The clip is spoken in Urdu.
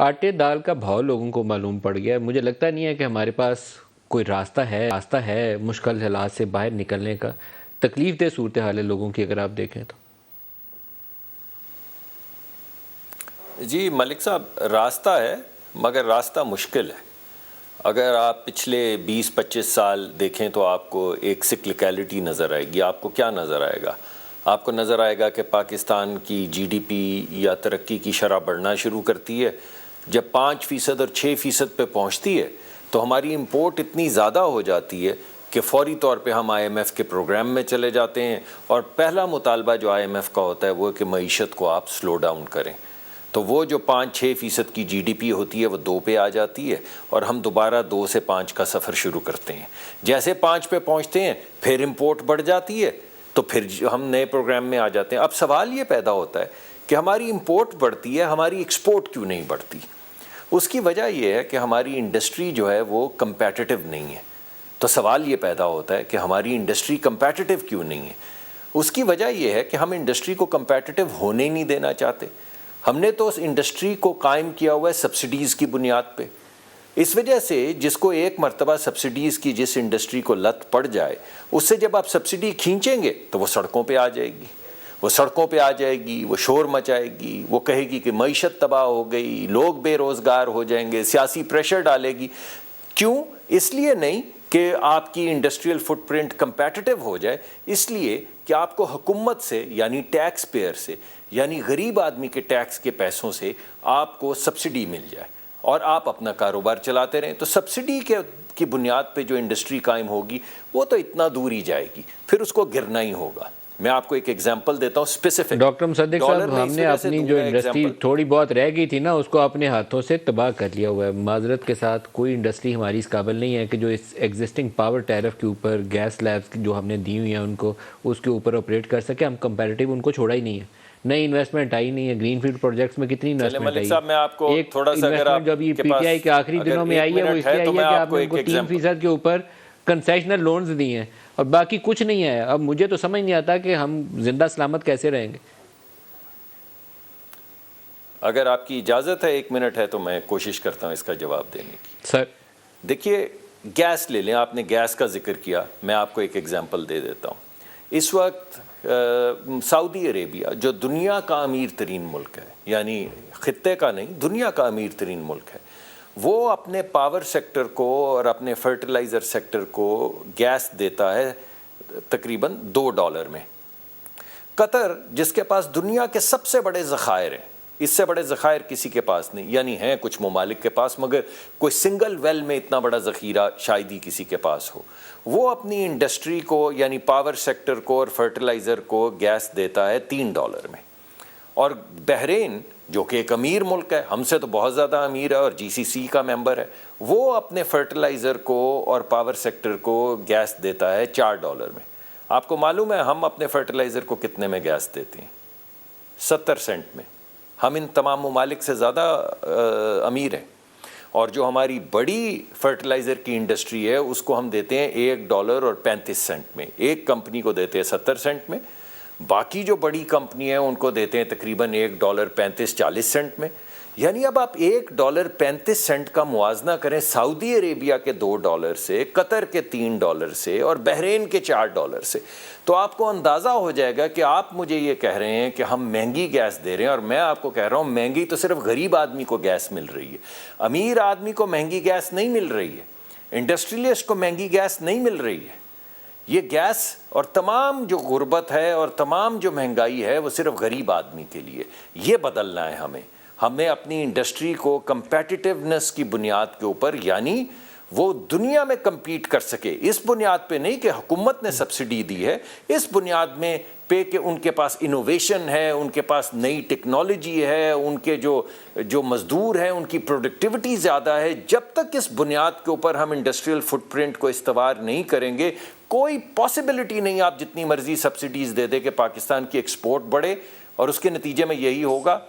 آٹے دال کا بھاؤ لوگوں کو معلوم پڑ گیا ہے. مجھے لگتا نہیں ہے کہ ہمارے پاس کوئی راستہ ہے مشکل حالات سے باہر نکلنے کا. تکلیف دہ صورتحال ہے لوگوں کی اگر آپ دیکھیں تو. جی ملک صاحب، راستہ ہے مگر راستہ مشکل ہے. اگر آپ پچھلے 20-25 سال دیکھیں تو آپ کو ایک سکلکیلٹی نظر آئے گی. آپ کو کیا نظر آئے گا؟ آپ کو نظر آئے گا کہ پاکستان کی جی ڈی پی یا ترقی کی شرح بڑھنا شروع کرتی ہے. جب 5% اور 6% پہ پہنچتی ہے تو ہماری امپورٹ اتنی زیادہ ہو جاتی ہے کہ فوری طور پہ ہم آئی ایم ایف کے پروگرام میں چلے جاتے ہیں، اور پہلا مطالبہ جو آئی ایم ایف کا ہوتا ہے وہ ہے کہ معیشت کو آپ سلو ڈاؤن کریں. تو وہ جو 5-6% کی جی ڈی پی ہوتی ہے وہ 2 پہ آ جاتی ہے، اور ہم دوبارہ 2 سے 5 کا سفر شروع کرتے ہیں. جیسے 5 پہ پہنچتے ہیں پھر امپورٹ بڑھ جاتی ہے تو پھر ہم نئے پروگرام میں آ جاتے ہیں. اب سوال یہ پیدا ہوتا ہے کہ ہماری امپورٹ بڑھتی ہے، ہماری ایکسپورٹ کیوں نہیں بڑھتی؟ اس کی وجہ یہ ہے کہ ہماری انڈسٹری جو ہے وہ کمپیٹیٹو نہیں ہے. تو سوال یہ پیدا ہوتا ہے کہ ہماری انڈسٹری کمپیٹیٹو کیوں نہیں ہے؟ اس کی وجہ یہ ہے کہ ہم انڈسٹری کو کمپیٹیٹو ہونے نہیں دینا چاہتے. ہم نے تو اس انڈسٹری کو قائم کیا ہوا ہے سبسڈیز کی بنیاد پہ. اس وجہ سے جس کو ایک مرتبہ سبسڈیز کی جس انڈسٹری کو لت پڑ جائے، اس سے جب آپ سبسڈی کھینچیں گے تو وہ سڑکوں پہ آ جائے گی. وہ سڑکوں پہ آ جائے گی، وہ شور مچائے گی، وہ کہے گی کہ معیشت تباہ ہو گئی، لوگ بے روزگار ہو جائیں گے، سیاسی پریشر ڈالے گی. کیوں؟ اس لیے نہیں کہ آپ کی انڈسٹریل فٹ پرنٹ کمپیٹیٹو ہو جائے، اس لیے کہ آپ کو حکومت سے یعنی ٹیکس پیئر سے یعنی غریب آدمی کے ٹیکس کے پیسوں سے آپ کو سبسڈی مل جائے اور آپ اپنا کاروبار چلاتے رہیں. تو سبسڈی کی بنیاد پہ جو انڈسٹری قائم ہوگی وہ تو اتنا دور ہی جائے گی، پھر اس کو گرنا ہی ہوگا. میں آپ کو ایک ایگزامپل دیتا ہوں اسپیسیفک. ڈاکٹر مصدق صاحب، ہم نے اپنی جو انڈسٹری تھوڑی بہت رہ گئی تھی نا، اس کو اپنے ہاتھوں سے تباہ کر لیا ہوا ہے. معذرت کے ساتھ کوئی انڈسٹری ہماری اس قابل نہیں ہے کہ جو اس ایگزسٹنگ پاور ٹیرف کے اوپر گیس لیبس جو ہم نے دی ہوئی ہیں ان کو اس کے اوپر آپریٹ کر سکے. ہم کمپیریٹیو ان کو چھوڑا ہی نہیں ہے. نئی انویسٹمنٹ آئی نہیں ہے. گرین فیلڈ پروجیکٹس میں کتنی انویسٹمنٹ آئی؟ صاحب میں آپ کو ایک تھوڑا سا اگر انویسٹمنٹ جو ابھی پی ٹی آئی کے آخری دنوں میں آئی ہے وہ اس لیے آئی ہے کہ آپ نے ان کو 3% کے اوپر کنسیشنل لونز دی ہیں اور باقی کچھ نہیں ہے. اب مجھے تو سمجھ نہیں آتا کہ ہم زندہ سلامت کیسے رہیں گے. اگر آپ کی اجازت ہے 1 منٹ ہے تو میں کوشش کرتا ہوں اس کا جواب دینے کی. سر دیکھیے، گیس لے لیں. آپ نے گیس کا ذکر کیا، میں آپ کو ایک ایگزامپل دے دیتا ہوں. اس وقت سعودی عربیہ جو دنیا کا امیر ترین ملک ہے، یعنی خطے کا نہیں دنیا کا امیر ترین ملک ہے، وہ اپنے پاور سیکٹر کو اور اپنے فرٹیلائزر سیکٹر کو گیس دیتا ہے تقریباً $2 میں. قطر جس کے پاس دنیا کے سب سے بڑے ذخائر ہیں، اس سے بڑے ذخائر کسی کے پاس نہیں، یعنی ہیں کچھ ممالک کے پاس مگر کوئی سنگل ویل میں اتنا بڑا ذخیرہ شاید ہی کسی کے پاس ہو، وہ اپنی انڈسٹری کو یعنی پاور سیکٹر کو اور فرٹیلائزر کو گیس دیتا ہے $3 میں. اور بحرین جو کہ ایک امیر ملک ہے، ہم سے تو بہت زیادہ امیر ہے اور جی سی سی کا ممبر ہے، وہ اپنے فرٹیلائزر کو اور پاور سیکٹر کو گیس دیتا ہے $4 میں. آپ کو معلوم ہے ہم اپنے فرٹیلائزر کو کتنے میں گیس دیتے ہیں؟ 70 سینٹ میں. ہم ان تمام ممالک سے زیادہ امیر ہیں. اور جو ہماری بڑی فرٹیلائزر کی انڈسٹری ہے اس کو ہم دیتے ہیں $1.35 میں. ایک کمپنی کو دیتے ہیں 70 سینٹ میں، باقی جو بڑی کمپنی ہیں ان کو دیتے ہیں تقریباً $1.35-40 میں. یعنی اب آپ $1.35 کا موازنہ کریں سعودی عربیہ کے $2 سے، قطر کے $3 سے اور بحرین کے $4 سے، تو آپ کو اندازہ ہو جائے گا کہ آپ مجھے یہ کہہ رہے ہیں کہ ہم مہنگی گیس دے رہے ہیں، اور میں آپ کو کہہ رہا ہوں مہنگی تو صرف غریب آدمی کو گیس مل رہی ہے. امیر آدمی کو مہنگی گیس نہیں مل رہی ہے، انڈسٹریلسٹ کو مہنگی گیس نہیں مل رہی ہے. یہ گیس اور تمام جو غربت ہے اور تمام جو مہنگائی ہے وہ صرف غریب آدمی کے لیے. یہ بدلنا ہے ہمیں اپنی انڈسٹری کو کمپیٹیٹیونیس کی بنیاد کے اوپر، یعنی وہ دنیا میں کمپیٹ کر سکے. اس بنیاد پہ نہیں کہ حکومت نے سبسڈی دی ہے، اس بنیاد میں پہ کہ ان کے پاس انوویشن ہے، ان کے پاس نئی ٹیکنالوجی ہے، ان کے جو مزدور ہیں ان کی پروڈکٹیوٹی زیادہ ہے. جب تک اس بنیاد کے اوپر ہم انڈسٹریل فٹ پرنٹ کو استوار نہیں کریں گے، کوئی پاسبلٹی نہیں آپ جتنی مرضی سبسڈیز دے دے کہ پاکستان کی ایکسپورٹ بڑھے. اور اس کے نتیجے میں یہی ہوگا